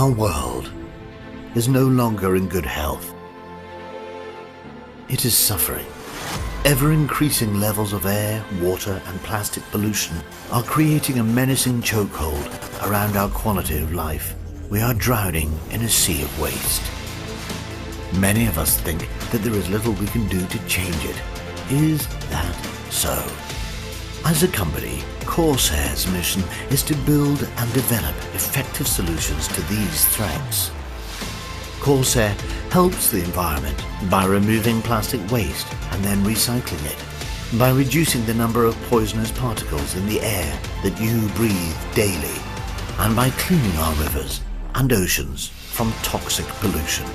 Our world is no longer in good health. It is suffering. Ever-increasing levels of air, water and plastic pollution are creating a menacing chokehold around our quality of life. We are drowning in a sea of waste. Many of us think that there is little we can do to change it. Is that so? As a company, Corsair's mission is to build and develop effective solutions to these threats. Corsair helps the environment by removing plastic waste and then recycling it, by reducing the number of poisonous particles in the air that you breathe daily, and by cleaning our rivers and oceans from toxic pollution.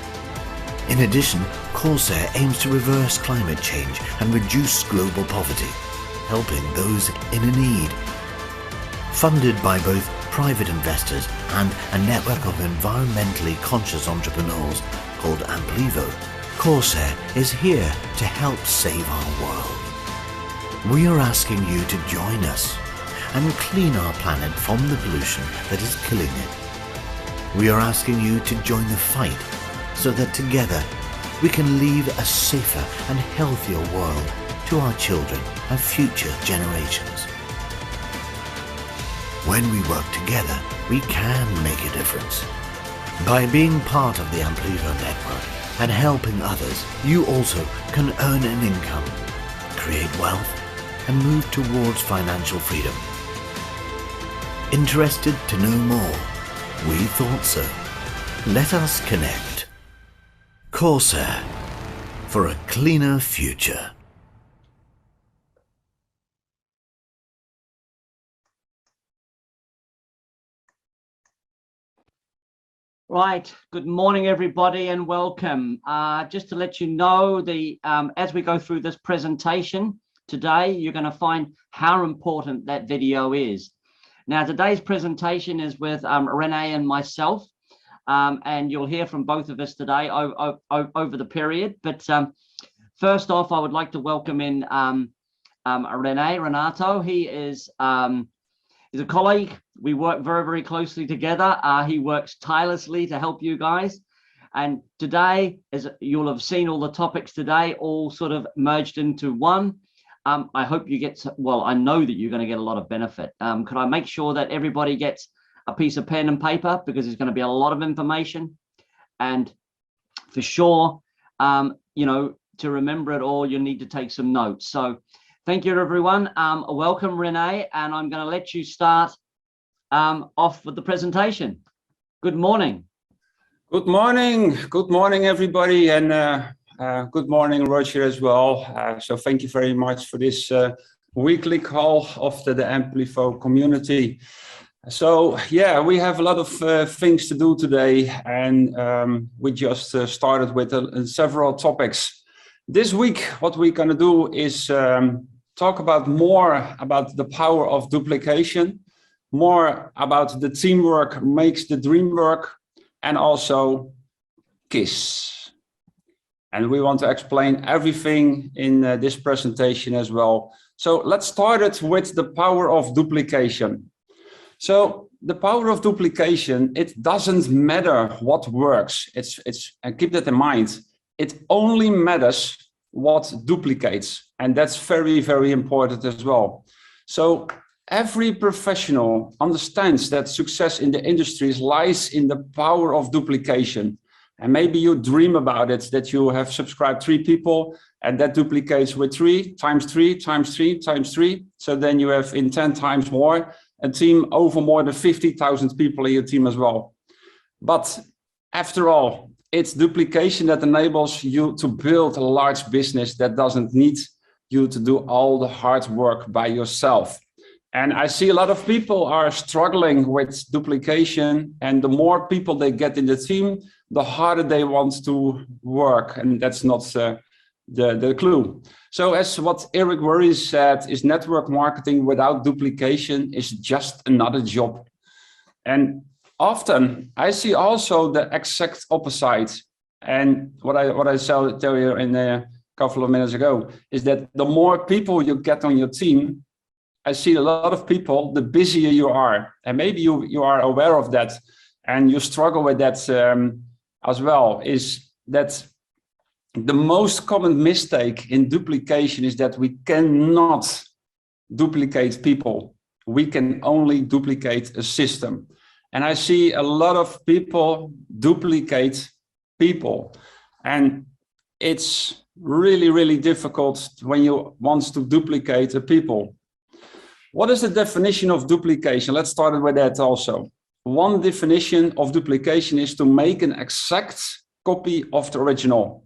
In addition, Corsair aims to reverse climate change and reduce global poverty, helping those in need. Funded by both private investors and a network of environmentally conscious entrepreneurs called Amplivo, Corsair is here to help save our world. We are asking you to join us and clean our planet from the pollution that is killing it. We are asking you to join the fight so that together we can leave a safer and healthier world to our children and future generations. When we work together, we can make a difference. By being part of the Amplivo network and helping others, you also can earn an income, create wealth, and move towards financial freedom. Interested to know more? We thought so. Let us connect. Corsair, for a cleaner future. Right, good morning everybody and welcome. Just to let you know, as we go through this presentation today, you're going to find how important that video is. Now today's presentation is with Renee and myself, and you'll hear from both of us today over the period. But first off, I would like to welcome in Renato. He is he's a colleague. We work very, very closely together. He works tirelessly to help you guys. And today, as you'll have seen, all the topics today all sort of merged into one. I hope you get, well, I know that you're going to get a lot of benefit. Could I make sure that everybody gets a piece of pen and paper, because there's going to be a lot of information. And for sure, you know, to remember it all, you need to take some notes. So thank you, everyone. Welcome, Renee, and I'm going to let you start off with the presentation. Good morning. Good morning, everybody, and good morning, Roger, as well. So thank you very much for this weekly call of the Amplivo community. So yeah, we have a lot of things to do today, and we just started with several topics. This week, what we're going to do is talk about more about the power of duplication, more about the teamwork makes the dream work, and also KISS. And we want to explain everything in this presentation as well. So let's start it with the power of duplication. So the power of duplication, it doesn't matter what works. And keep that in mind. It only matters what duplicates. And that's very, very important as well. So every professional understands that success in the industries lies in the power of duplication. And maybe you dream about it, that you have subscribed 3 people and that duplicates with 3 times 3 times 3 times 3. So then you have in 10 times more, a team over more than 50,000 people in your team as well. But after all, it's duplication that enables you to build a large business that doesn't need you to do all the hard work by yourself. And I see a lot of people are struggling with duplication, and the more people they get in the team, the harder they want to work. And that's not the clue. So as what Eric Worre said, is network marketing without duplication is just another job. And often I see also the exact opposite. And what I tell you in a couple of minutes ago is that the more people you get on your team, I see a lot of people, the busier you are. And maybe you are aware of that. and you struggle with that as well, is that the most common mistake in duplication is that we cannot duplicate people. We can only duplicate a system. And I see a lot of people duplicate people. And it's really, really difficult when you want to duplicate a people. What is the definition of duplication? Let's start with that also. One definition of duplication is to make an exact copy of the original.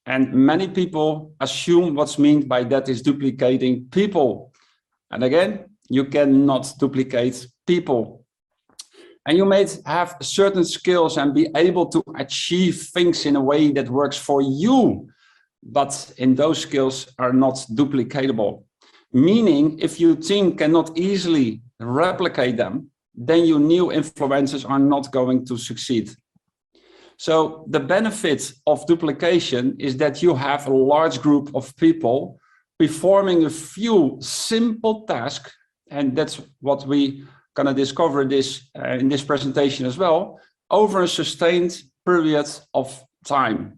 And many people assume what's meant by that is duplicating people. And again, you cannot duplicate people. And you may have certain skills and be able to achieve things in a way that works for you, but in those skills are not duplicatable. Meaning, if your team cannot easily replicate them, then your new influencers are not going to succeed. So the benefit of duplication is that you have a large group of people performing a few simple tasks, and that's what we going to discover this in this presentation as well, over a sustained period of time.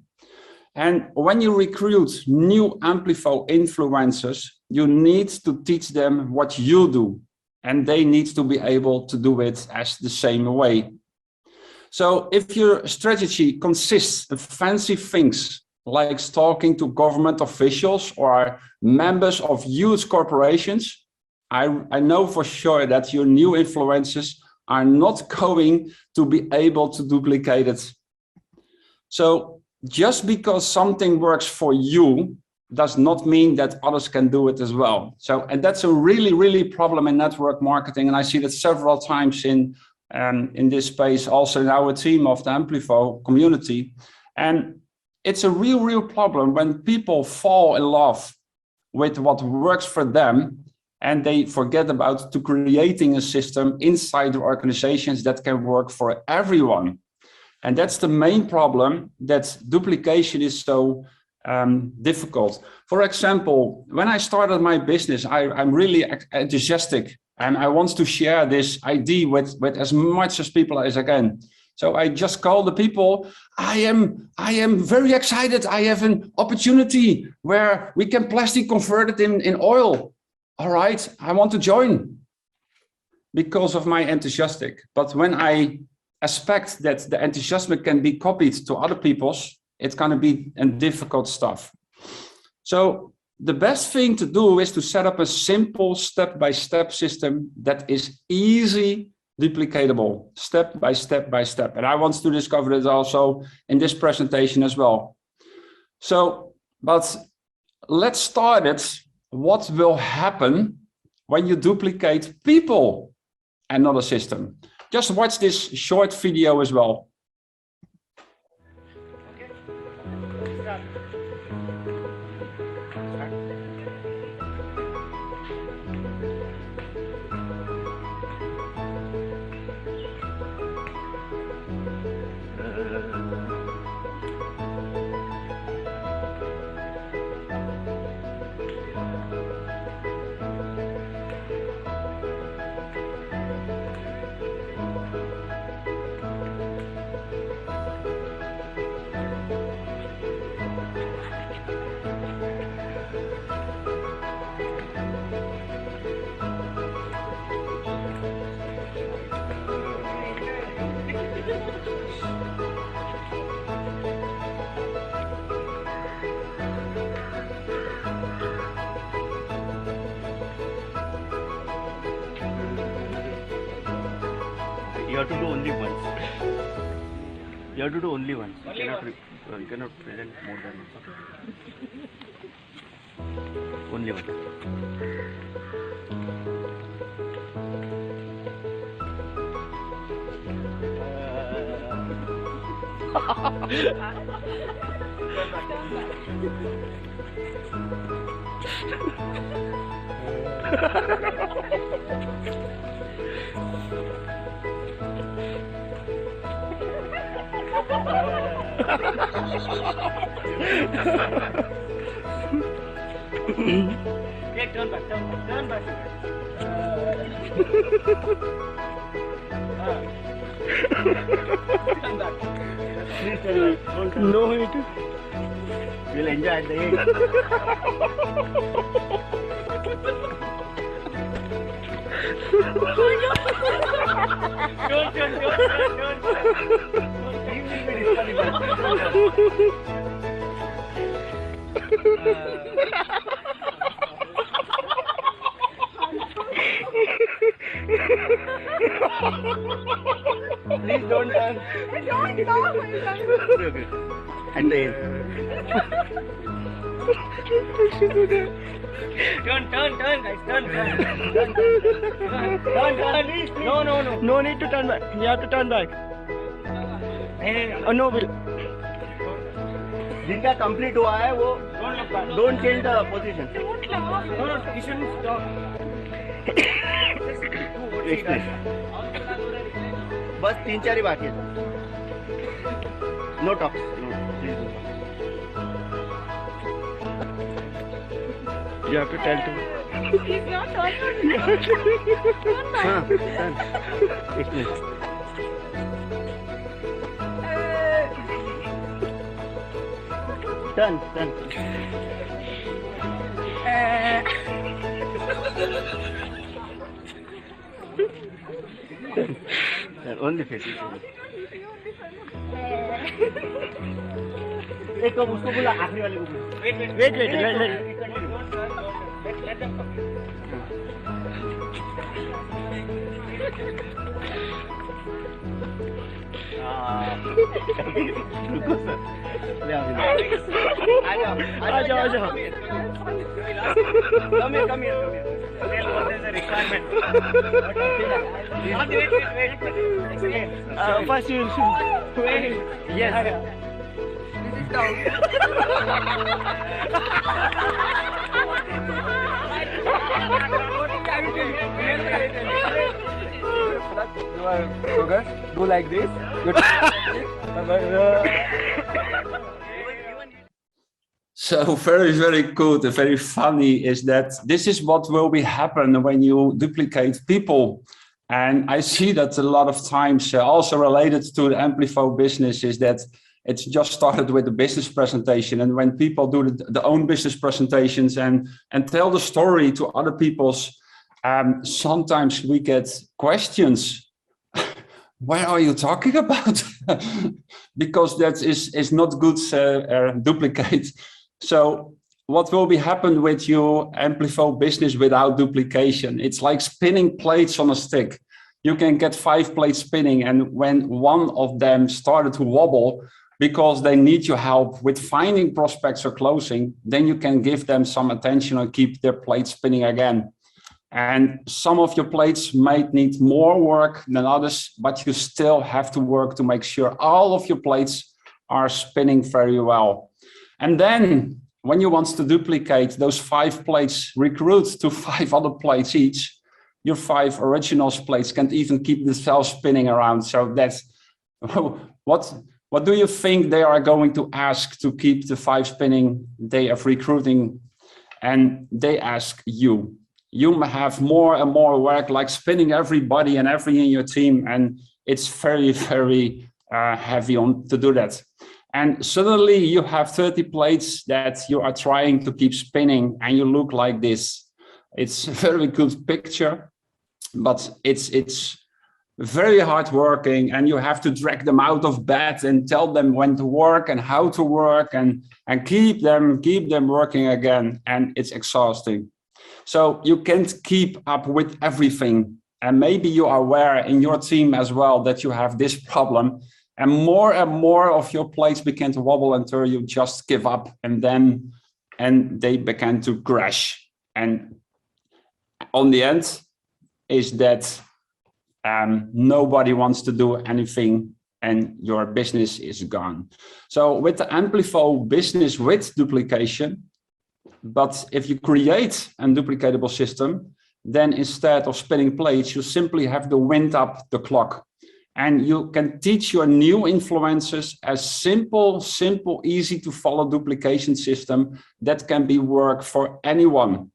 And when you recruit new Amplivo influencers, you need to teach them what you do, and they need to be able to do it as the same way. So if your strategy consists of fancy things like talking to government officials or members of huge corporations, I know for sure that your new influencers are not going to be able to duplicate it. So just because something works for you does not mean that others can do it as well. So, and that's a really, really problem in network marketing. And I see that several times in this space, also in our team of the Amplivo community. And it's a real problem when people fall in love with what works for them, and they forget about to creating a system inside the organizations that can work for everyone. And that's the main problem, that duplication is so difficult. For example, when I started my business, I'm really enthusiastic and I want to share this idea with as much as people as I can. So I just call the people, I am very excited. I have an opportunity where we can plastic convert it in oil. All right, I want to join because of my enthusiastic. But when I expect that the enthusiasm can be copied to other people's, it's going to be difficult stuff. So the best thing to do is to set up a simple step-by-step system that is easy duplicatable, step by step. And I want to discover it also in this presentation as well. So, but let's start it. What will happen when you duplicate people and not a system? Just watch this short video as well. You have to do only once. You have to do only once. You cannot present more than once. Only once. Yeah, turn back. Please turn back. No, it is. We'll enjoy at the end. Don't. Please don't turn. Don't stop. Okay. At the end. Turn, guys. Turn. No need to turn back. You have to turn back. No, Bill. जिनका complete हुआ है वो don't change the position. No, you shouldn't stop. बस 3-4 ही बाकी है. No talk. You have to tell to. He's not talking. हाँ, इसमें. Turn. Only face. एक को उसको बोला आखिरी वाले को. Wait. Let them come. रुको सर. आ जाओ. Come here. Tell what is the requirement. Wait. Explain. First you will wait. Yes. This is down. Focus. Do like this. So very good and very funny is that this is what will be happen when you duplicate people. And I see that a lot of times also related to the Amplivo business is that it's just started with the business presentation. And when people do the own business presentations and tell the story to other people's, sometimes we get questions. What are you talking about? Because that is not good duplicate. So what will be happen with your Amplivo business without duplication? It's like spinning plates on a stick. You can get 5 plates spinning, and when one of them started to wobble because they need your help with finding prospects or closing, then you can give them some attention and keep their plate spinning again. And some of your plates might need more work than others, but you still have to work to make sure all of your plates are spinning very well. And then when you want to duplicate those 5 plates, recruit to 5 other plates each, your 5 original plates can't even keep themselves spinning around. So that's what do you think they are going to ask to keep the 5 spinning day of recruiting? And they ask you. You have more and more work, like spinning everybody and everything in your team, and it's very heavy on to do that. And suddenly you have 30 plates that you are trying to keep spinning, and you look like this. It's a very good picture, but it's very hard working, and you have to drag them out of bed and tell them when to work and how to work and keep them working again, and it's exhausting. So you can't keep up with everything. And maybe you are aware in your team as well that you have this problem. And more of your plates began to wobble until you just give up, and they began to crash. And on the end is that nobody wants to do anything and your business is gone. So with the Amplivo business with duplication, but if you create a duplicatable system, then instead of spinning plates, you simply have to wind up the clock. And you can teach your new influencers a simple, easy to follow duplication system that can be work for anyone.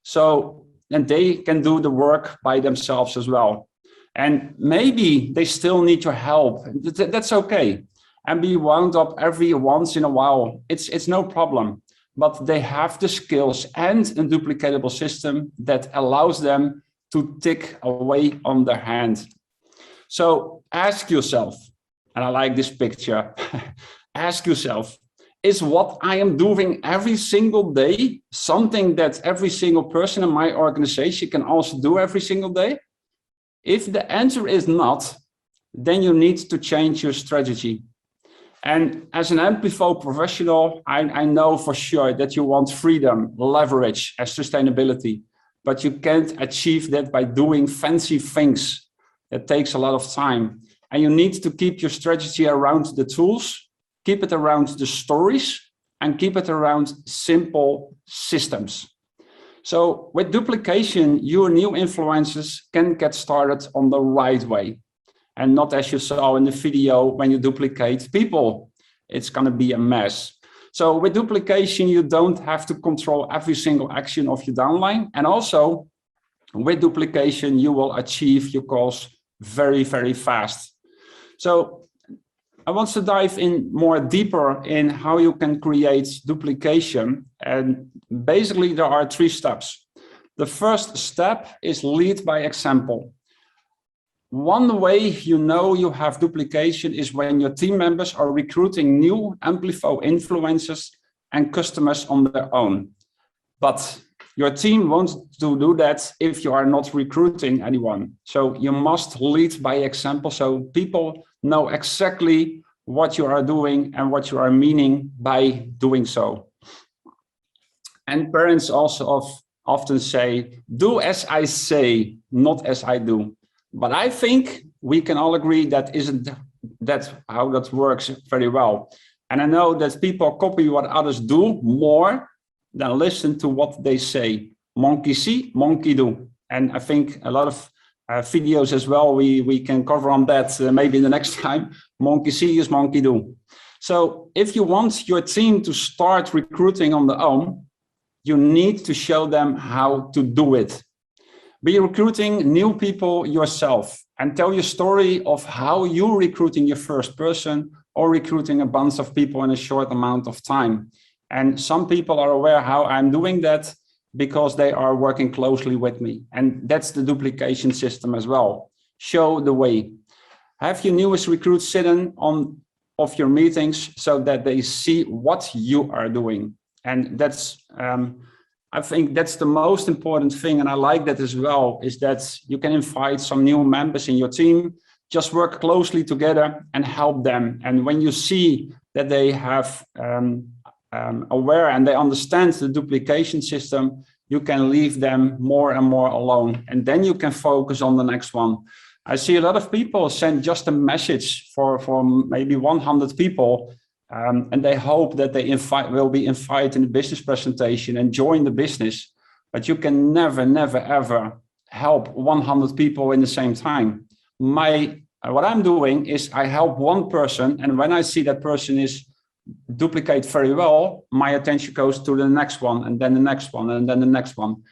So, and they can do the work by themselves as well. And maybe they still need your help. That's okay. And be wound up every once in a while. It's no problem. But they have the skills and a duplicatable system that allows them to tick away on their hand. So ask yourself, and I like this picture, ask yourself, is what I am doing every single day something that every single person in my organization can also do every single day? If the answer is not, then you need to change your strategy. And as an Amplivo professional, I know for sure that you want freedom, leverage, and sustainability, but you can't achieve that by doing fancy things. It takes a lot of time. And you need to keep your strategy around the tools, keep it around the stories, and keep it around simple systems. So with duplication, your new influencers can get started on the right way. And not as you saw in the video, when you duplicate people, it's going to be a mess. So with duplication, you don't have to control every single action of your downline. And also with duplication, you will achieve your goals very, very fast. So I want to dive in more deeper in how you can create duplication. And basically there are 3 steps. The first step is lead by example. One way you know you have duplication is when your team members are recruiting new Amplivo influencers and customers on their own. But your team wants to do that if you are not recruiting anyone. So you must lead by example, so people know exactly what you are doing and what you are meaning by doing so. And parents also often say, do as I say, not as I do. But I think we can all agree that isn't that how that works very well. And I know that people copy what others do more than listen to what they say. Monkey see, monkey do. And I think a lot of videos as well, we can cover on that maybe the next time. Monkey see is monkey do. So if you want your team to start recruiting on their own, you need to show them how to do it. Be recruiting new people yourself and tell your story of how you're recruiting your first person or recruiting a bunch of people in a short amount of time. And some people are aware how I'm doing that because they are working closely with me. And that's the duplication system as well. Show the way. Have your newest recruits sit in on of your meetings so that they see what you are doing. And that's I think that's the most important thing, and I like that as well, is that you can invite some new members in your team, just work closely together and help them. And when you see that they have aware and they understand the duplication system, you can leave them more and more alone, and then you can focus on the next one. I see a lot of people send just a message for maybe 100 people, and they hope that they will be invited in the business presentation and join the business. But you can never, never, ever help 100 people in the same time. What I'm doing is I help one person, and when I see that person is duplicate very well, my attention goes to the next one, and then the next one, and then the next one,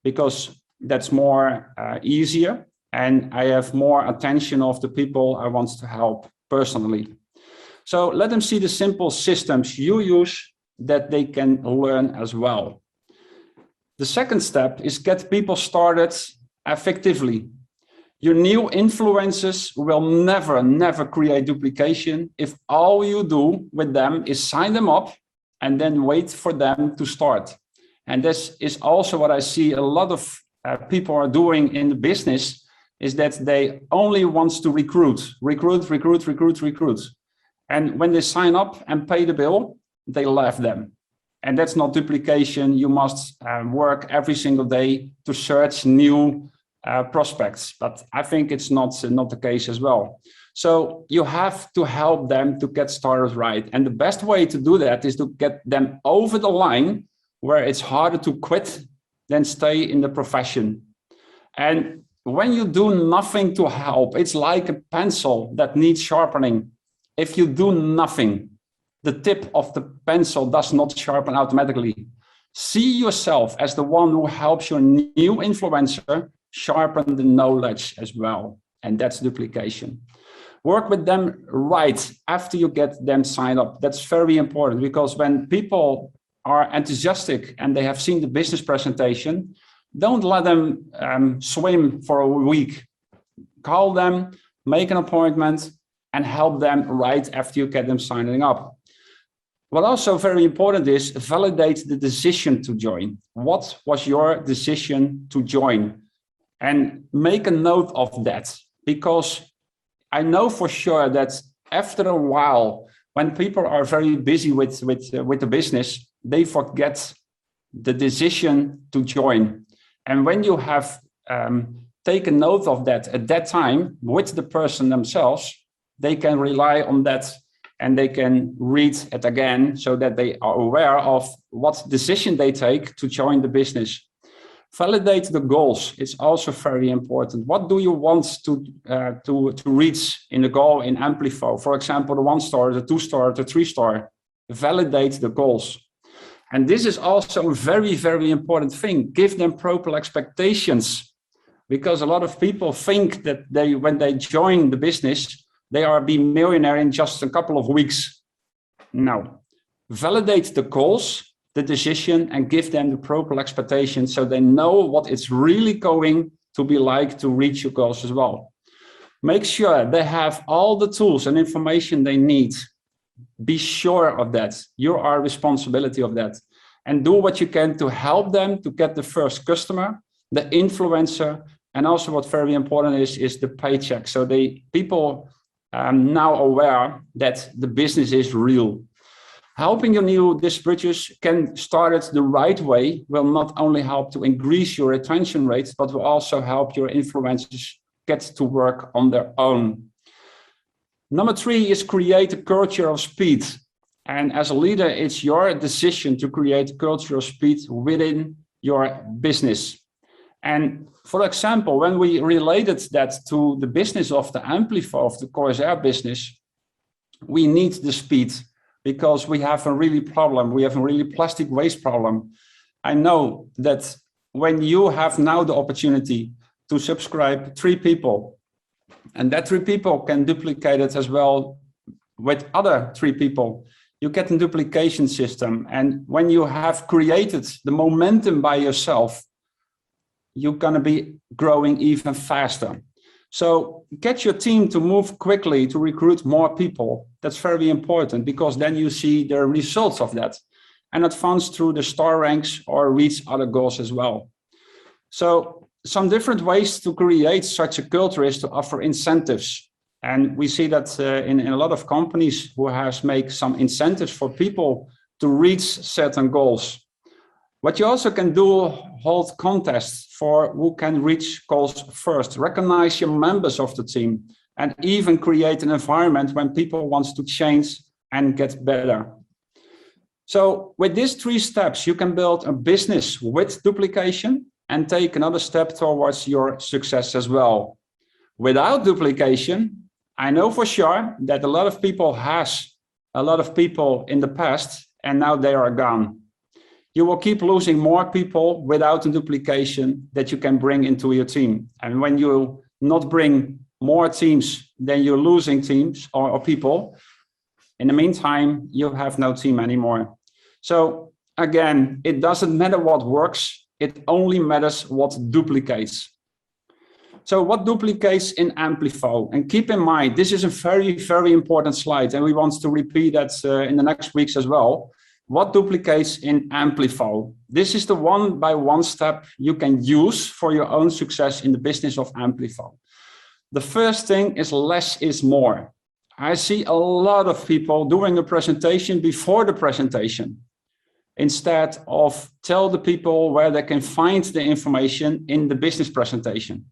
because that's more easier, and I have more attention of the people I want to help personally. So let them see the simple systems you use that they can learn as well. The second step is get people started effectively. Your new influencers will never, never create duplication if all you do with them is sign them up and then wait for them to start. And this is also what I see a lot of people are doing in the business, is that they only want to recruit. And when they sign up and pay the bill, they left them. And that's not duplication. You must work every single day to search new prospects. But I think it's not the case as well. So you have to help them to get started right. And the best way to do that is to get them over the line where it's harder to quit than stay in the profession. And when you do nothing to help, it's like a pencil that needs sharpening. If you do nothing, the tip of the pencil does not sharpen automatically. See yourself as the one who helps your new influencer sharpen the knowledge as well. and that's duplication. Work with them right after you get them signed up. That's very important, because when people are enthusiastic and they have seen the business presentation, don't let them swim for a week. Call them, make an appointment, and help them right after you get them signing up. What also very important is validate the decision to join. What was your decision to join? And make a note of that, because I know for sure that after a while, when people are very busy with the business, they forget the decision to join. And when you have taken note of that at that time with the person themselves, they can rely on that and they can read it again so that they are aware of what decision they take to join the business. Validate the goals. It's also very important. What do you want to reach in the goal in Amplivo? For example, the 1-star, the 2-star, the 3-star. Validate the goals. And this is also a very, very important thing. Give them proper expectations, because a lot of people think that when they join the business, they are be millionaire in just a couple of weeks. No. Validate the goals, the decision, and give them the proper expectations so they know what it's really going to be like to reach your goals as well. Make sure they have all the tools and information they need. Be sure of that. You are responsibility of that. And do what you can to help them to get the first customer, the influencer, and also what very important is the paycheck. So people now aware that the business is real. Helping your new distributors can start it the right way will not only help to increase your retention rates, but will also help your influencers get to work on their own. Number 3 is create a culture of speed. And as a leader, it's your decision to create a culture of speed within your business. And for example, when we related that to the business of the Amplivo, of the Corsair business, we need the speed because we have a really plastic waste problem. I know that when you have now the opportunity to subscribe 3 people, and that 3 people can duplicate it as well with other 3 people, you get a duplication system. And when you have created the momentum by yourself, you're going to be growing even faster. So get your team to move quickly to recruit more people. That's very important, because then you see the results of that and advance through the star ranks or reach other goals as well. So some different ways to create such a culture is to offer incentives. And we see that in a lot of companies who has make some incentives for people to reach certain goals. What you also can do, hold contests for who can reach goals first. Recognize your members of the team and even create an environment when people want to change and get better. So with these 3 steps, you can build a business with duplication and take another step towards your success as well. Without duplication, I know for sure that a lot of people in the past, and now they are gone. You will keep losing more people without a duplication that you can bring into your team. And when you not bring more teams, then you're losing teams or people. In the meantime, you have no team anymore. So again, it doesn't matter what works. It only matters what duplicates. So what duplicates in Amplivo? And keep in mind, this is a very, very important slide, and we want to repeat that in the next weeks as well. What duplicates in Amplivo? This is the one-by-one step you can use for your own success in the business of Amplivo. The first thing is less is more. I see a lot of people doing a presentation before the presentation, instead of tell the people where they can find the information in the business presentation.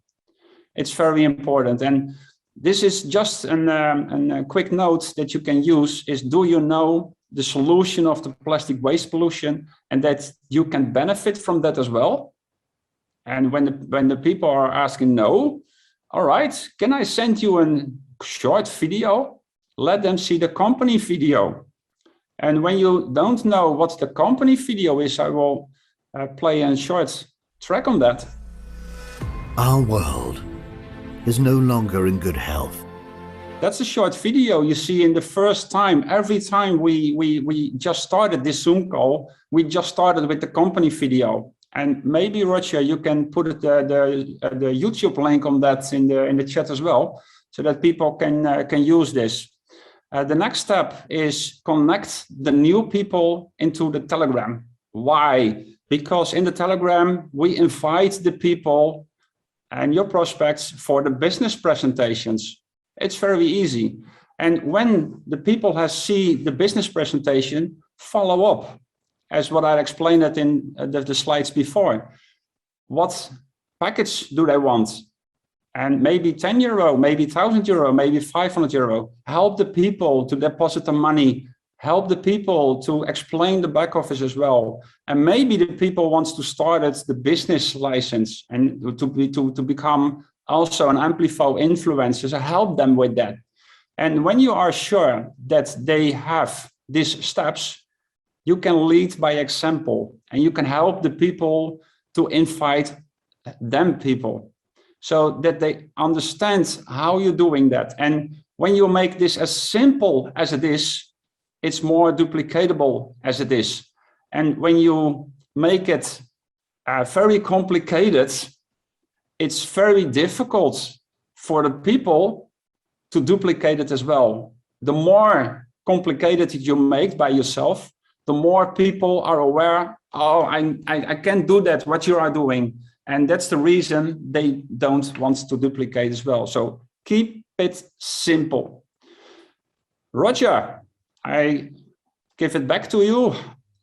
It's very important. And this is just a quick note that you can use is, do you know the solution of the plastic waste pollution and that you can benefit from that as well? And when the people are asking no, all right, can I send you a short video? Let them see the company video. And when you don't know what the company video is, I will play a short track on that. Our world is no longer in good health. That's a short video you see in the first time. Every time we just started this Zoom call, we just started with the company video. And maybe Roger, you can put the YouTube link on that in the chat as well, so that people can use this. The next step is connect the new people into the Telegram. Why? Because in the Telegram, we invite the people and your prospects for the business presentations. It's very easy. And when the people see the business presentation, follow up, as what I explained it in the slides before. What package do they want? And maybe 10 euro, maybe 1,000 euro, maybe 500 euro. Help the people to deposit the money. Help the people to explain the back office as well. And maybe the people wants to start at the business license and to become also an Amplivo influencer. So help them with that. And when you are sure that they have these steps, you can lead by example, and you can help the people to invite them people, so that they understand how you're doing that. And when you make this as simple as it is, it's more duplicatable as it is. And when you make it very complicated, it's very difficult for the people to duplicate it as well. The more complicated you make by yourself, the more people are aware, oh, I can't do that, what you are doing. And that's the reason they don't want to duplicate as well. So keep it simple. Roger, I give it back to you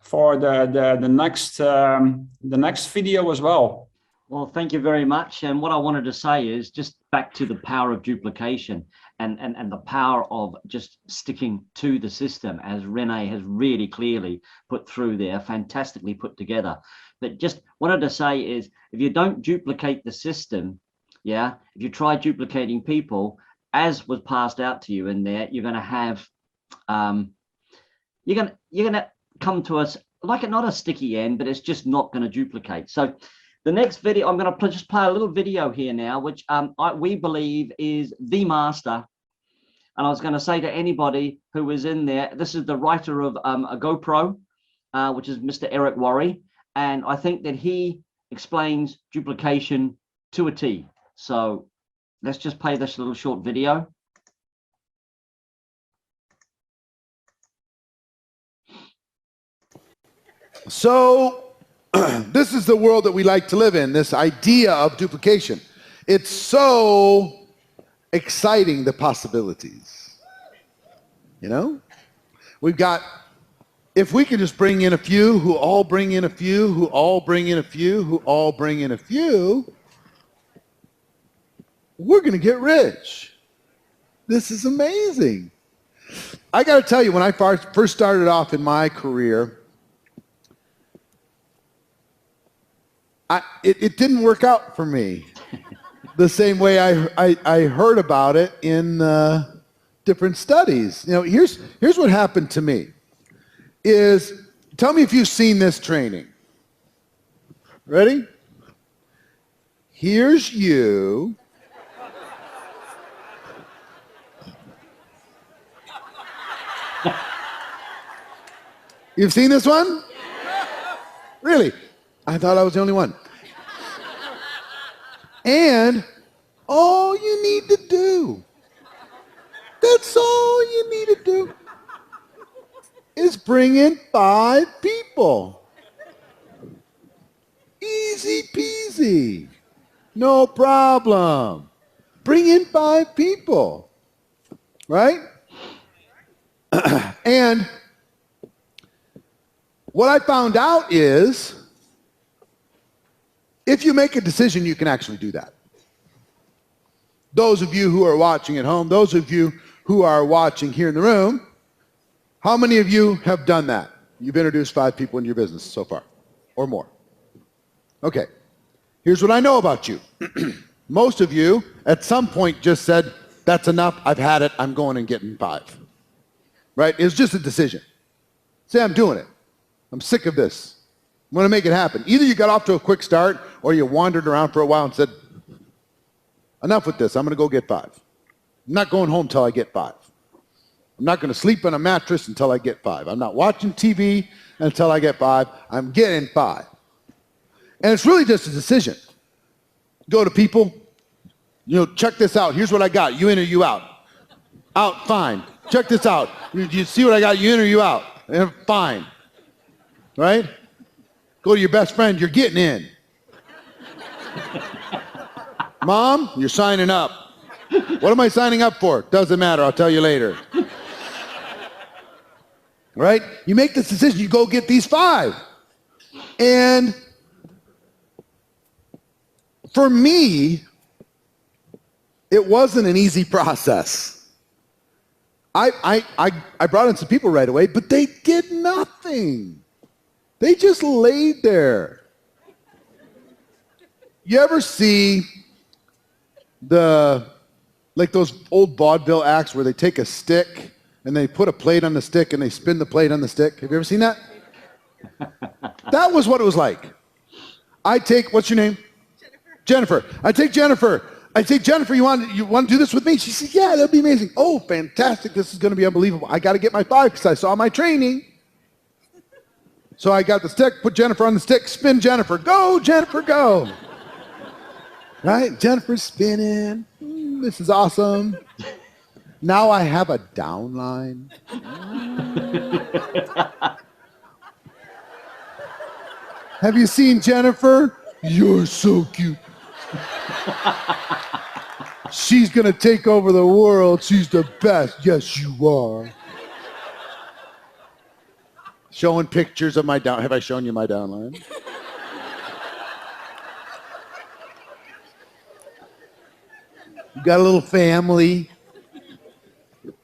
for the next video as well. Well, thank you very much. And what I wanted to say is just back to the power of duplication and the power of just sticking to the system, as Rene has really clearly put through there, fantastically put together. But just wanted to say is, if you don't duplicate the system, yeah, if you try duplicating people, as was passed out to you in there, you're going to have, you're going to come to us like not a sticky end, but it's just not going to duplicate. So the next video, I'm going to just play a little video here now, which we believe is the master. And I was going to say to anybody who was in there, this is the writer of a GoPro, which is Mr. Eric Worre. And I think that he explains duplication to a T. So let's just play this little short video. So this is the world that we like to live in, this idea of duplication. It's so exciting, the possibilities. You know, we've got, if we can just bring in a few, who all bring in a few, who all bring in a few, who all bring in a few, we're going to get rich. This is amazing. I got to tell you, when I first started off in my career, it didn't work out for me the same way I heard about it in different studies. You know, here's what happened to me. Tell me if you've seen this training. Ready? Here's you. You've seen this one? Really? I thought I was the only one. And all you need to do, that's all you need to do, is bring in 5 people. Easy peasy. No problem. Bring in 5 people. Right? And what I found out is, if you make a decision, you can actually do that. Those of you who are watching at home, those of you who are watching here in the room, how many of you have done that? You've introduced 5 people into your business so far, or more. Okay, here's what I know about you. Most of you, at some point, just said, that's enough, I've had it, I'm going and getting 5. Right? It was just a decision. Say, I'm doing it. I'm sick of this. I'm going to make it happen. Either you got off to a quick start, or you wandered around for a while and said, enough with this. I'm going to go get 5. I'm not going home till I get 5. I'm not going to sleep on a mattress until I get 5. I'm not watching TV until I get 5. I'm getting 5. And it's really just a decision. Go to people, check this out. Here's what I got. You in or you out? Out, fine. Check this out. You see what I got? You in or you out? Fine. Right? Go to your best friend. You're getting in. Mom, you're signing up. What am I signing up for? Doesn't matter. I'll tell you later. Right? You make this decision. You go get these 5. And for me, it wasn't an easy process. I brought in some people right away, but they did nothing. They just laid there. You ever see like those old vaudeville acts where they take a stick and they put a plate on the stick and they spin the plate on the stick? Have you ever seen that? That was what it was like. What's your name? Jennifer. I take Jennifer. You want to do this with me? She said, yeah, that'd be amazing. Oh, fantastic. This is going to be unbelievable. I got to get my 5 because I saw my training. So I got the stick, put Jennifer on the stick, spin Jennifer. Go, Jennifer, go. Right? Jennifer's spinning. This is awesome. Now I have a downline. Have you seen Jennifer? You're so cute. She's going to take over the world. She's the best. Yes, you are. Showing pictures of my down. Have I shown you my downline? You got a little family,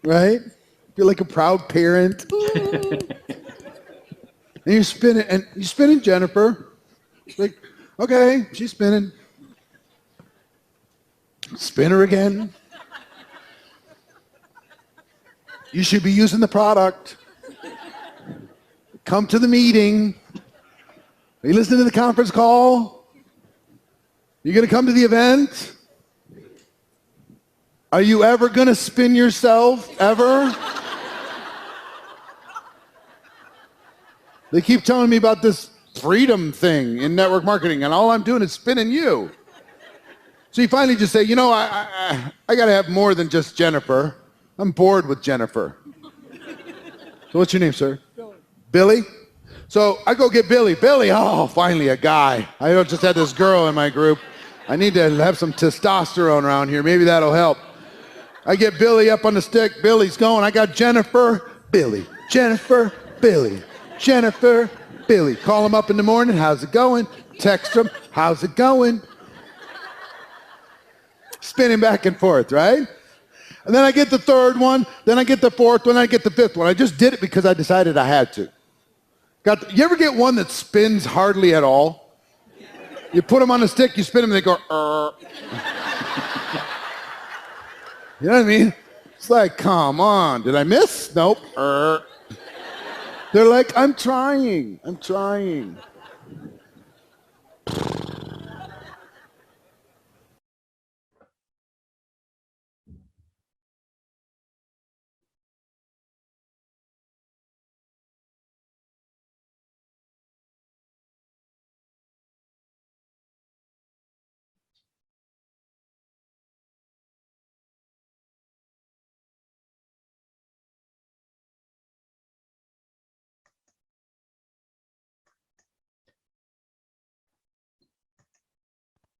right? You're like a proud parent. And you're spinning Jennifer. Like, okay, she's spinning. Spin her again. You should be using the product. Come to the meeting. Are you listening to the conference call? You going to come to the event? Are you ever going to spin yourself? Ever? They keep telling me about this freedom thing in network marketing, and all I'm doing is spinning you. So you finally just say, I got to have more than just Jennifer. I'm bored with Jennifer. So what's your name, sir? Billy? So I go get Billy. Billy, oh, finally a guy. I just had this girl in my group. I need to have some testosterone around here. Maybe that'll help. I get Billy up on the stick. Billy's going. I got Jennifer, Billy. Jennifer, Billy. Jennifer, Billy. Call him up in the morning. How's it going? Text him. How's it going? Spinning back and forth, right? And then I get the 3rd one. Then I get the 4th one. I get the 5th one. I just did it because I decided I had to. You ever get one that spins hardly at all? You put them on a stick, you spin them, and they go, You know what I mean? It's like, come on. Did I miss? Nope. They're like, I'm trying.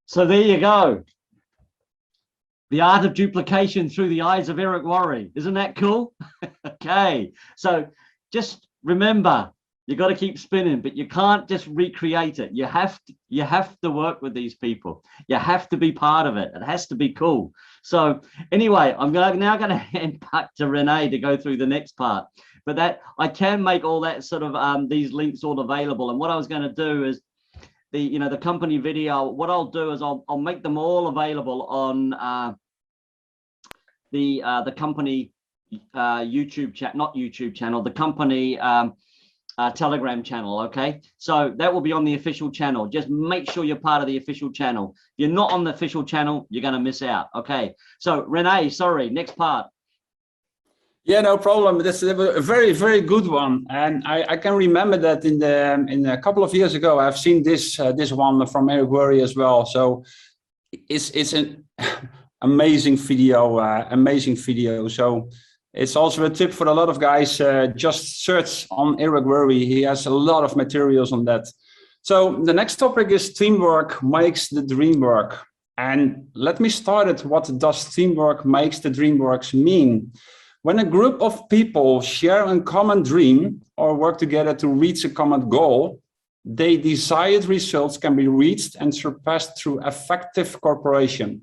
So there you go. The art of duplication through the eyes of Eric Worre. Isn't that cool? Okay. So just remember, you got to keep spinning, but you can't just recreate it. You have to work with these people. You have to be part of it. It has to be cool. So anyway, I'm now going to hand back to Renee to go through the next part. But that I can make all that sort of these links all available. And what I was going to do is the company video. What I'll do is I'll make them all available on the company YouTube chat, not YouTube channel, the company Telegram channel. Okay, so that will be on the official channel. Just make sure you're part of the official channel. If you're not on the official channel, you're going to miss out. Okay, so Renee, sorry, next part. Yeah, no problem. That's a very, very good one, and I can remember that in a couple of years ago, I've seen this one from Eric Worre as well. So it's an amazing video. So it's also a tip for a lot of guys. Just search on Eric Worre. He has a lot of materials on that. So the next topic is teamwork makes the dream work. And let me start at what does teamwork makes the dream works mean? When a group of people share a common dream or work together to reach a common goal, their desired results can be reached and surpassed through effective cooperation.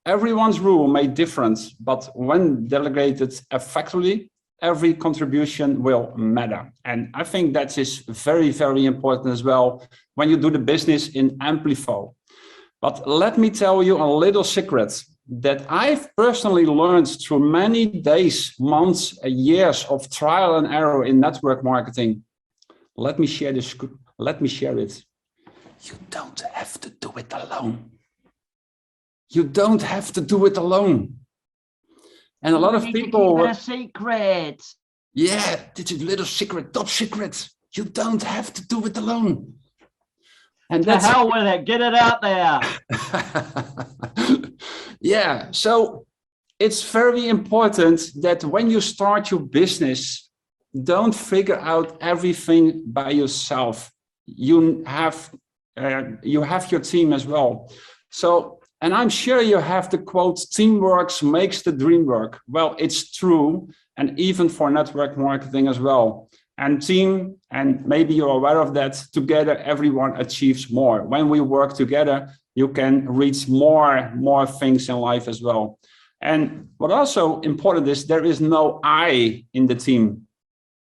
Everyone's role may differ, but when delegated effectively, every contribution will matter. And I think that is very, very important as well when you do the business in Amplivo. But let me tell you a little secret that I've personally learned through many days, months, years of trial and error in network marketing. Let me share this. Let me share it. You don't have to do it alone. You don't have to do it alone. And a lot of people. Keep it a secret. Yeah, this is a little secret, top secret. You don't have to do it alone. And the hell with it, get it out there. Yeah, so it's very important that when you start your business, don't figure out everything by yourself. You have your team as well. So, and I'm sure you have the quote, teamwork makes the dream work. Well, it's true, and even for network marketing as well. And team, and maybe you're aware of that, together everyone achieves more. When we work together, you can reach more things in life as well. And what also important is there is no I in the team.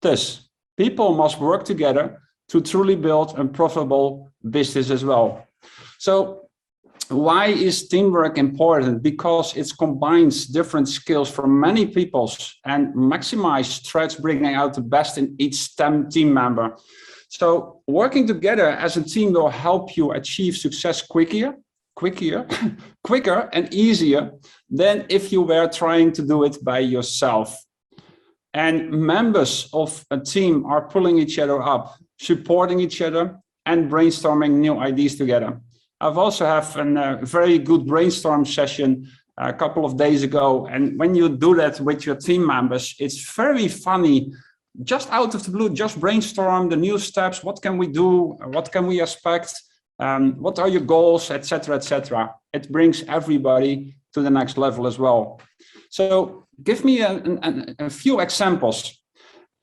Thus, people must work together to truly build a profitable business as well. So why is teamwork important? Because it combines different skills from many people and maximize strengths, bringing out the best in each team member. So working together as a team will help you achieve success quicker and easier than if you were trying to do it by yourself. And members of a team are pulling each other up, supporting each other, and brainstorming new ideas together. I've also have a very good brainstorm session a couple of days ago. And when you do that with your team members, it's very funny. Just out of the blue, just brainstorm the new steps. What can we do? What can we expect? What are your goals, etc., etc. It brings everybody to the next level as well. So give me a few examples.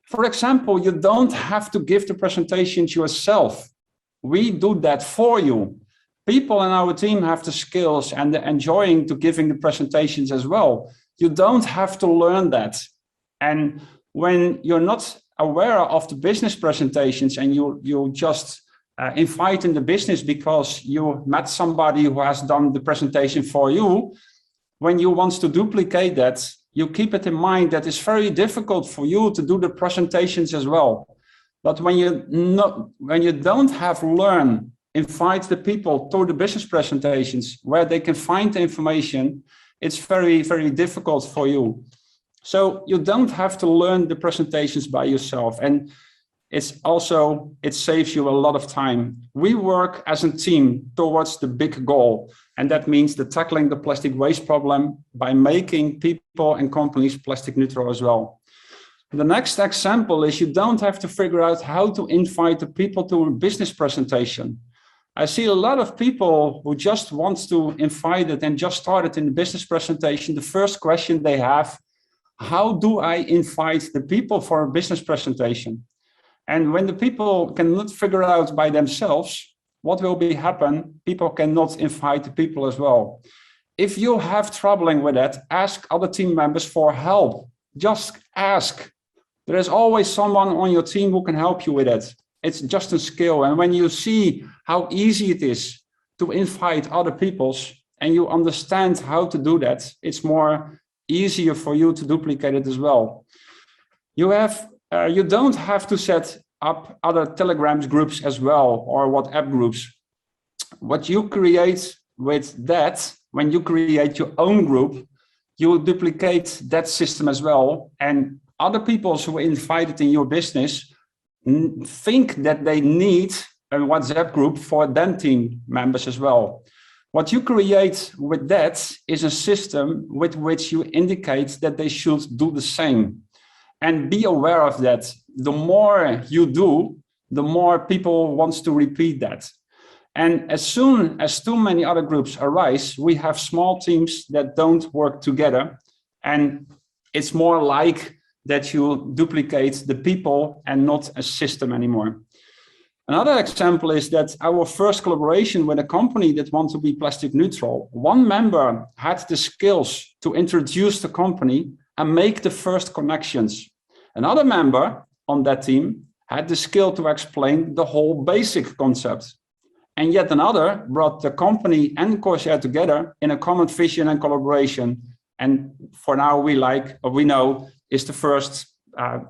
For example, you don't have to give the presentations yourself. We do that for you. People in our team have the skills and the enjoying to giving the presentations as well. You don't have to learn that. And when you're not aware of the business presentations and you just invite in the business because you met somebody who has done the presentation for you, when you want to duplicate that, you keep it in mind that it's very difficult for you to do the presentations as well. But when you don't have learn, invite the people to the business presentations where they can find the information, it's very, very difficult for you. So you don't have to learn the presentations by yourself. And it saves you a lot of time. We work as a team towards the big goal. And that means tackling the plastic waste problem by making people and companies plastic neutral as well. The next example is you don't have to figure out how to invite the people to a business presentation. I see a lot of people who just want to invite it and just started in the business presentation. The first question they have, how do I invite the people for a business presentation? And when the people cannot figure out by themselves, what will happen? People cannot invite the people as well. If you have troubling with that, ask other team members for help. Just ask. There is always someone on your team who can help you with it. It's just a skill. And when you see how easy it is to invite other peoples and you understand how to do that, it's more easier for you to duplicate it as well. You don't have to set up other Telegram groups as well, or WhatsApp groups. What you create with that, when you create your own group, you duplicate that system as well. And other people who are invited in your business think that they need a WhatsApp group for their team members as well. What you create with that is a system with which you indicate that they should do the same. And be aware of that. The more you do, the more people want to repeat that. And as soon as too many other groups arise, we have small teams that don't work together. And it's more like that you duplicate the people and not a system anymore. Another example is that our first collaboration with a company that wants to be plastic neutral, one member had the skills to introduce the company and make the first connections. Another member on that team had the skill to explain the whole basic concept. And yet another brought the company and Corsair together in a common vision and collaboration. And for now, we know is the first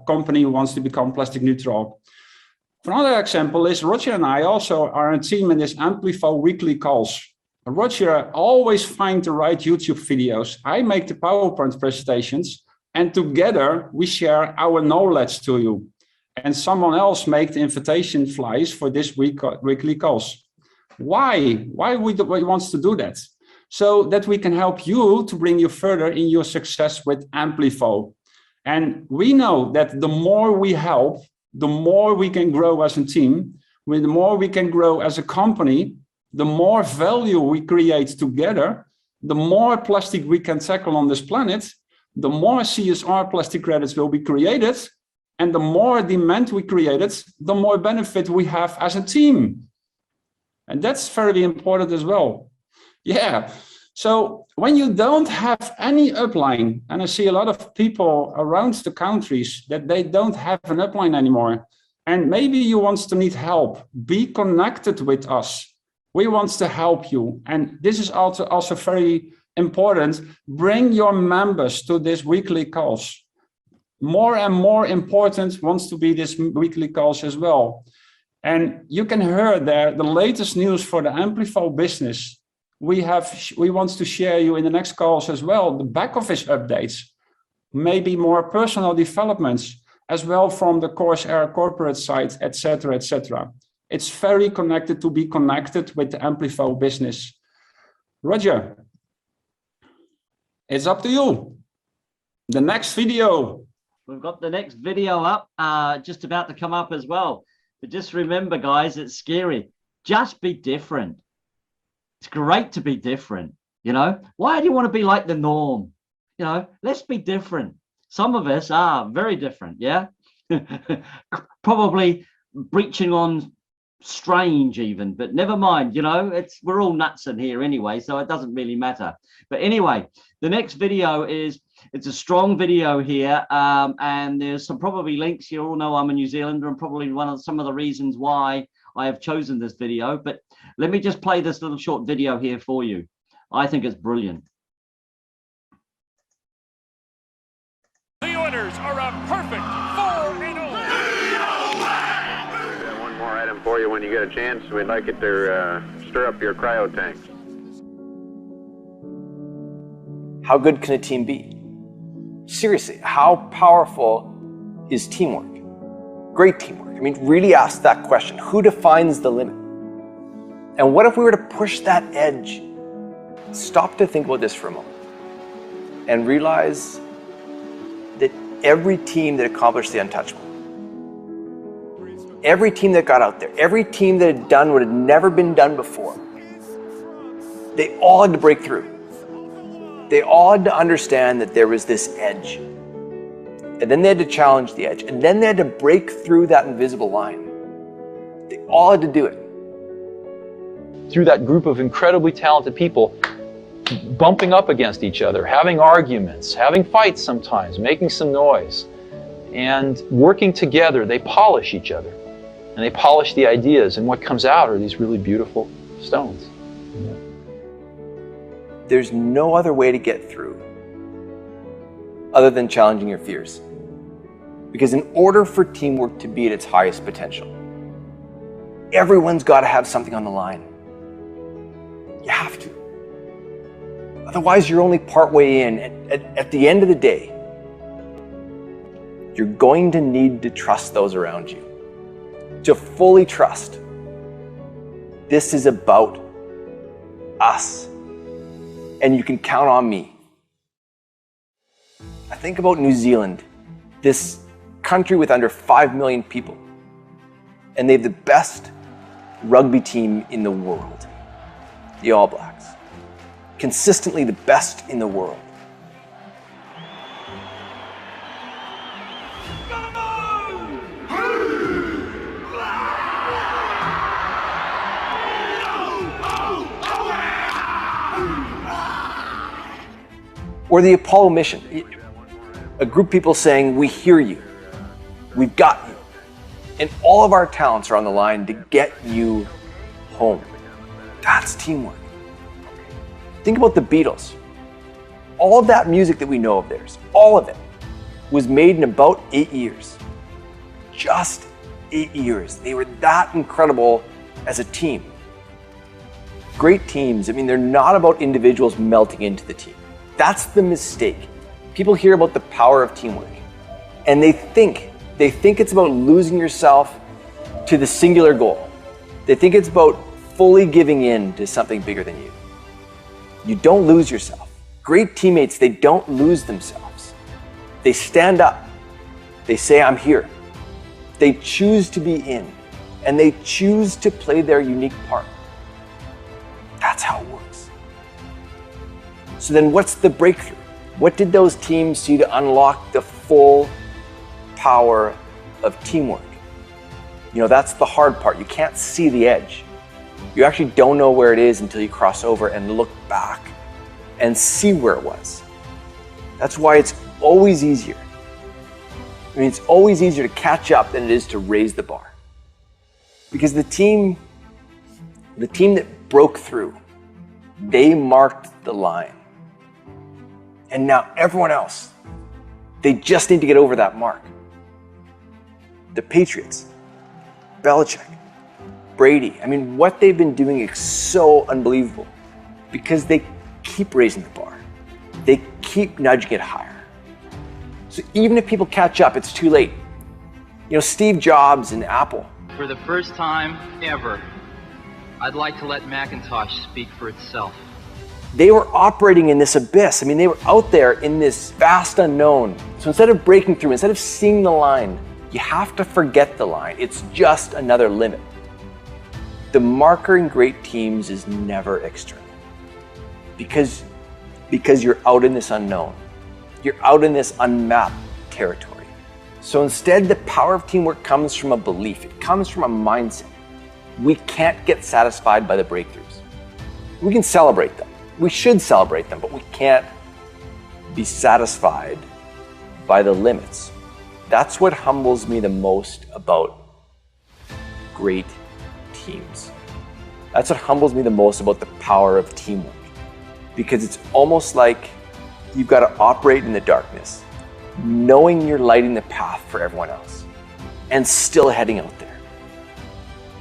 company who wants to become plastic neutral. Another example is Roger and I also are a team in this Amplivo weekly calls. Roger always finds the right YouTube videos. I make the PowerPoint presentations, and together we share our knowledge to you. And someone else make the invitation flyers for this weekly calls. Why we want to do that? So that we can help you to bring you further in your success with Amplivo. And we know that the more we help, the more we can grow as a team, the more we can grow as a company, the more value we create together, the more plastic we can tackle on this planet, the more CSR plastic credits will be created, and the more demand we created, the more benefit we have as a team. And that's very important as well. Yeah. So when you don't have any upline, and I see a lot of people around the countries that they don't have an upline anymore, and maybe you want to need help, be connected with us. We want to help you. And this is also very important. Bring your members to these weekly calls. More and more important wants to be this weekly calls as well. And you can hear there the latest news for the Amplivo business. We want to share you in the next calls as well, the back office updates, maybe more personal developments as well from the Corsair corporate side, etc., etc. It's very connected to be connected with the Amplivo business. Roger, it's up to you. The next video. We've got the next video up, just about to come up as well. But just remember, guys, it's scary. Just be different. It's great to be different, you know. Why do you want to be like the norm? You know, let's be different. Some of us are very different, yeah. Probably breaching on strange even, but never mind, you know, we're all nuts in here anyway, so it doesn't really matter. But anyway, the next video it's a strong video here, and there's some probably links. You all know I'm a New Zealander, and probably some of the reasons why I have chosen this video. But let me just play this little short video here for you. I think it's brilliant. The Oilers are a perfect 4-0. One more item for you when you get a chance. We'd like it to stir up your cryo tanks. How good can a team be? Seriously, how powerful is teamwork? Great teamwork. I mean, really ask that question. Who defines the limit? And what if we were to push that edge? Stop to think about this for a moment and realize that every team that accomplished the untouchable, every team that got out there, every team that had done what had never been done before, they all had to break through. They all had to understand that there was this edge. And then they had to challenge the edge. And then they had to break through that invisible line. They all had to do it. Through that group of incredibly talented people, bumping up against each other, having arguments, having fights sometimes, making some noise, and working together, they polish each other. And they polish the ideas, and what comes out are these really beautiful stones. There's no other way to get through other than challenging your fears. Because in order for teamwork to be at its highest potential, everyone's got to have something on the line. You have to. Otherwise, you're only partway in. At the end of the day, you're going to need to trust those around you. To fully trust. This is about us. And you can count on me. I think about New Zealand, this country with under 5 million people. And they have the best rugby team in the world. The All Blacks. Consistently the best in the world. Or the Apollo mission. A group of people saying, we hear you. We've got you. And all of our talents are on the line to get you home. That's teamwork. Think about the Beatles. All of that music that we know of theirs, all of it, was made in about 8 years. Just 8 years. They were that incredible as a team. Great teams, I mean, they're not about individuals melting into the team. That's the mistake. People hear about the power of teamwork, and they think it's about losing yourself to the singular goal. They think it's about fully giving in to something bigger than you. You don't lose yourself. Great teammates, they don't lose themselves. They stand up. They say, I'm here. They choose to be in, and they choose to play their unique part. That's how it works. So then what's the breakthrough? What did those teams see to unlock the full power of teamwork? You know, that's the hard part. You can't see the edge. You actually don't know where it is until you cross over and look back and see where it was. That's why it's always easier. I mean, it's always easier to catch up than it is to raise the bar. Because the team that broke through, they marked the line. And now everyone else, they just need to get over that mark. The Patriots, Belichick, Brady, I mean, what they've been doing is so unbelievable because they keep raising the bar. They keep nudging it higher. So even if people catch up, it's too late. You know, Steve Jobs and Apple. For the first time ever, I'd like to let Macintosh speak for itself. They were operating in this abyss. I mean, they were out there in this vast unknown. So instead of breaking through, instead of seeing the line, you have to forget the line. It's just another limit. The marker in great teams is never external. Because you're out in this unknown. You're out in this unmapped territory. So instead, the power of teamwork comes from a belief. It comes from a mindset. We can't get satisfied by the breakthroughs. We can celebrate them. We should celebrate them, but we can't be satisfied by the limits. That's what humbles me the most about great teams. That's what humbles me the most about the power of teamwork. Because it's almost like you've got to operate in the darkness, knowing you're lighting the path for everyone else, and still heading out there,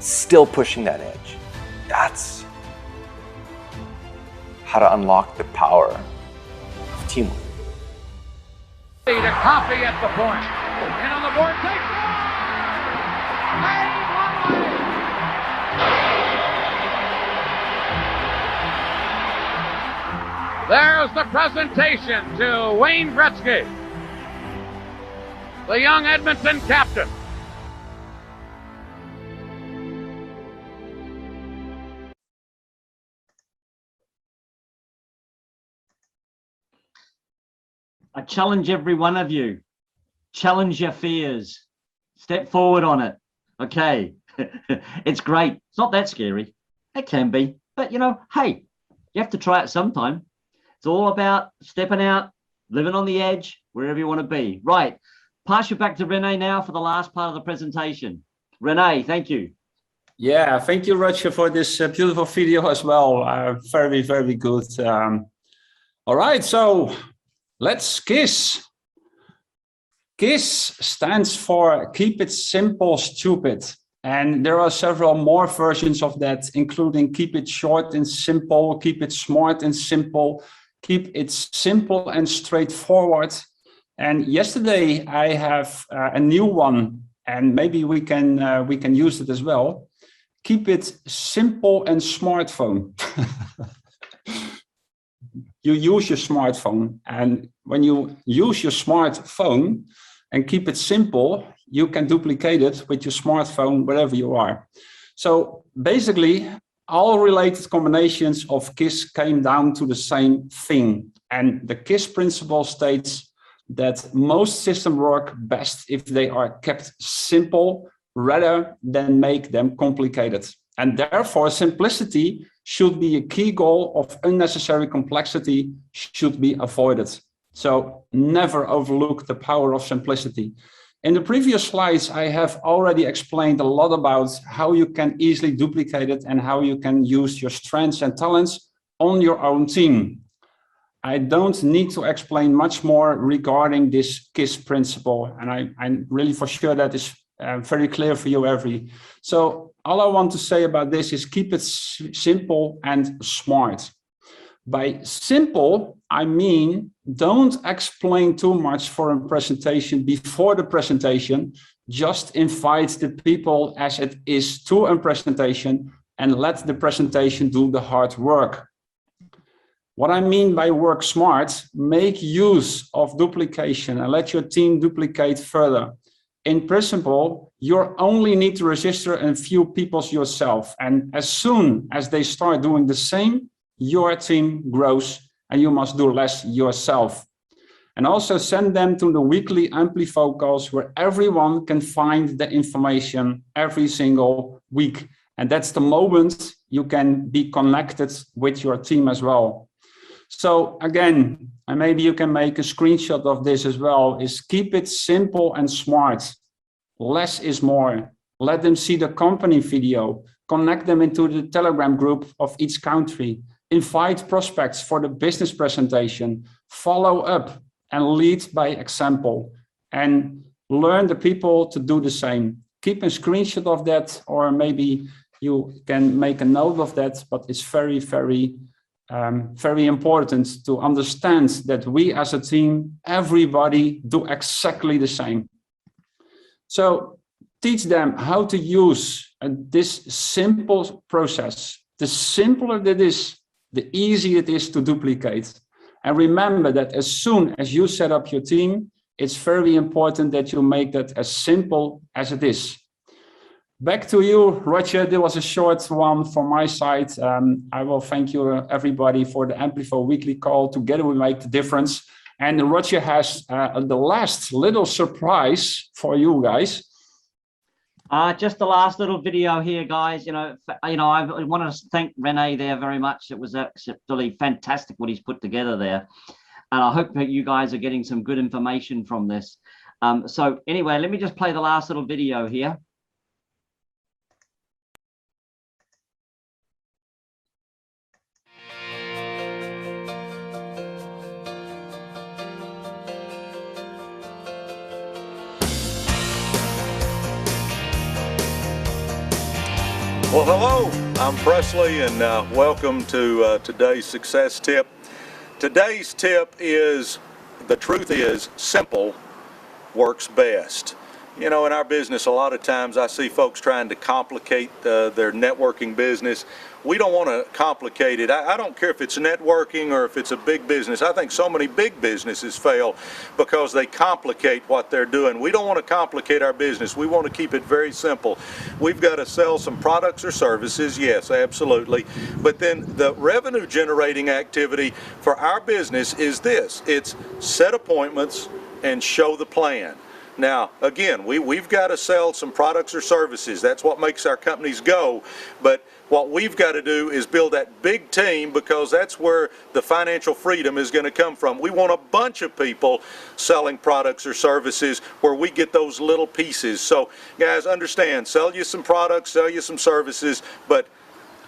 still pushing that edge. That's how to unlock the power of teamwork. To copy at the point. And on the board, take There's the presentation to Wayne Gretzky, the young Edmonton captain. I challenge every one of you. Challenge your fears. Step forward on it. Okay. It's great. It's not that scary. It can be. But, you know, hey, you have to try it sometime. It's all about stepping out, living on the edge, wherever you want to be. Right. Pass you back to Rene now for the last part of the presentation. Rene, thank you. Yeah, thank you, Roger, for this beautiful video as well. Very, very good. All right, so let's kiss. KISS stands for Keep It Simple, Stupid. And there are several more versions of that, including Keep It Short and Simple, Keep It Smart and Simple, Keep It Simple and Straightforward. And yesterday I have a new one, and maybe we can use it as well. Keep it simple and smartphone. You use your smartphone, and when you use your smartphone and keep it simple, you can duplicate it with your smartphone wherever you are. So basically, all related combinations of KISS came down to the same thing. And the KISS principle states that most systems work best if they are kept simple rather than make them complicated. And therefore, simplicity should be a key goal. Of unnecessary complexity should be avoided. So never overlook the power of simplicity. In the previous slides, I have already explained a lot about how you can easily duplicate it and how you can use your strengths and talents on your own team. I don't need to explain much more regarding this KISS principle, and I'm really for sure that is very clear for you So all I want to say about this is keep it simple and smart. By simple, I mean don't explain too much for a presentation before the presentation. Just invite the people as it is to a presentation and let the presentation do the hard work. What I mean by work smart, make use of duplication and let your team duplicate further. In principle, you only need to register a few people yourself. And as soon as they start doing the same, your team grows and you must do less yourself. And also send them to the weekly Amplivo calls where everyone can find the information every single week. And that's the moment you can be connected with your team as well. So again, and maybe you can make a screenshot of this as well, is keep it simple and smart. Less is more. Let them see the company video, connect them into the Telegram group of each country, invite prospects for the business presentation, follow up and lead by example, and learn the people to do the same. Keep a screenshot of that, or maybe you can make a note of that, but it's very, very important to understand that we as a team, everybody do exactly the same. So teach them how to use this simple process. The simpler it is, the easier it is to duplicate. And remember that as soon as you set up your team, it's very important that you make that as simple as it is. Back to you, Roger. There was a short one from my side. I will thank you, everybody, for the Amplivo weekly call. Together we make the difference. And Roger has the last little surprise for you guys. Just the last little video here, guys. I want to thank Rene there very much. It was absolutely fantastic what he's put together there. And I hope that you guys are getting some good information from this. So anyway, let me just play the last little video here. Well, hello, I'm Presley, and welcome to today's success tip. Today's tip is, the truth is, simple works best. You know, in our business, a lot of times I see folks trying to complicate their networking business. We don't want to complicate it. I don't care if it's networking or if it's a big business. I think so many big businesses fail because they complicate what they're doing. We don't want to complicate our business. We want to keep it very simple. We've got to sell some products or services, yes, absolutely. But then the revenue generating activity for our business is this. It's set appointments and show the plan. Now, again, we've got to sell some products or services. That's what makes our companies go. But what we've got to do is build that big team, because that's where the financial freedom is going to come from. We want a bunch of people selling products or services where we get those little pieces. So, guys, understand, sell you some products, sell you some services, but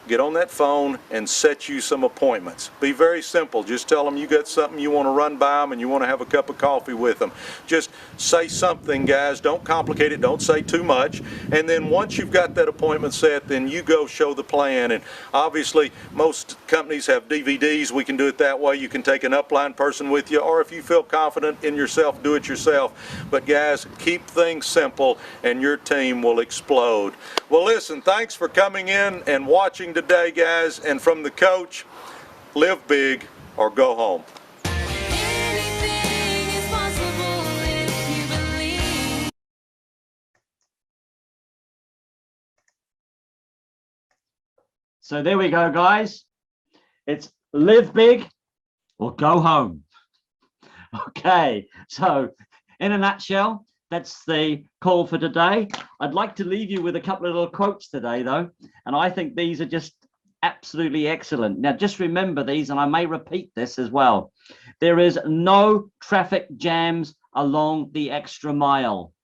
get on that phone and set you some appointments. Be very simple. Just tell them you got something you want to run by them and you want to have a cup of coffee with them. Just say something, guys. Don't complicate it. Don't say too much. And then once you've got that appointment set, then you go show the plan. And obviously most companies have DVDs. We can do it that way. You can take an upline person with you, or if you feel confident in yourself, do it yourself. But guys, keep things simple and your team will explode. Well, listen, thanks for coming in and watching today, guys. And from the coach, live big or go home. So there we go, guys. It's live big or go home. Okay, so in a nutshell, that's the call for today. I'd like to leave you with a couple of little quotes today, though, and I think these are just absolutely excellent. Now, just remember these, and I may repeat this as well. There is no traffic jams along the extra mile.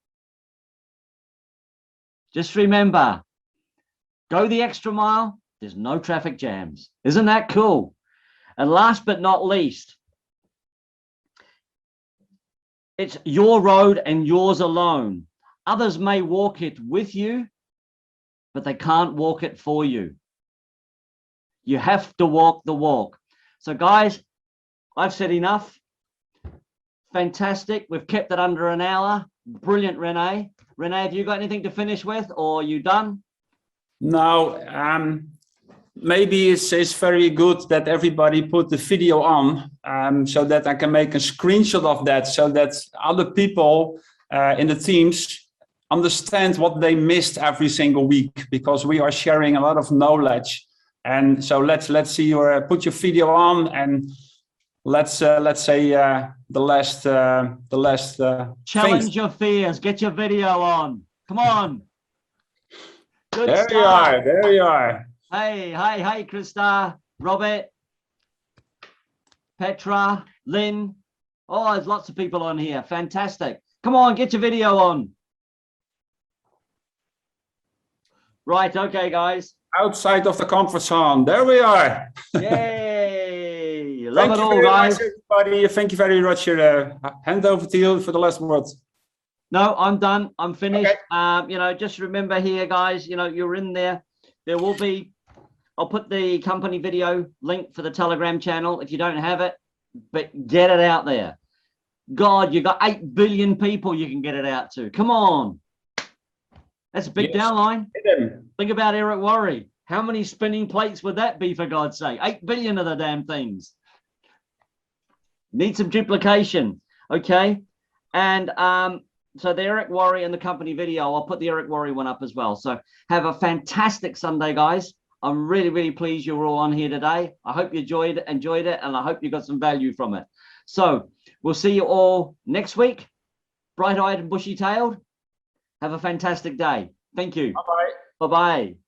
Just remember, go the extra mile. There's no traffic jams. Isn't that cool? And last but not least, it's your road and yours alone. Others may walk it with you, but they can't walk it for you. You have to walk the walk. So guys, I've said enough. Fantastic. We've kept it under an hour. Brilliant, Renee. Renee, have you got anything to finish with, or are you done? No, maybe it's very good that everybody put the video on, so that I can make a screenshot of that, so that other people in the teams understand what they missed every single week, because we are sharing a lot of knowledge. And so let's see your put your video on, and let's say the last challenge things. your fears. Get your video on. Come on. Good There stuff. you are. There you are. Hey, Krista, Robert, Petra, Lynn. Oh, there's lots of people on here. Fantastic. Come on, get your video on. Right, okay, guys. Outside of the comfort zone. There we are. Yay. Love Thank it you all, very guys. much, everybody. Thank you very much. Hand over to you for the last words. No, I'm done. I'm finished. Okay. You know, just remember here, guys, you know, you're in there. There will be, I'll put the company video link for the Telegram channel if you don't have it, but get it out there. God, you got 8 billion people you can get it out to. Come on. That's a big downline. Think about Eric Worre. How many spinning plates would that be, for God's sake? 8 billion of the damn things. Need some duplication. Okay. And so the Eric Worre and the company video, I'll put the Eric Worre one up as well. So have a fantastic Sunday, guys. I'm really, really pleased you're all on here today. I hope you enjoyed it, and I hope you got some value from it. So we'll see you all next week. Bright-eyed and bushy-tailed. Have a fantastic day. Thank you. Bye-bye. Bye-bye.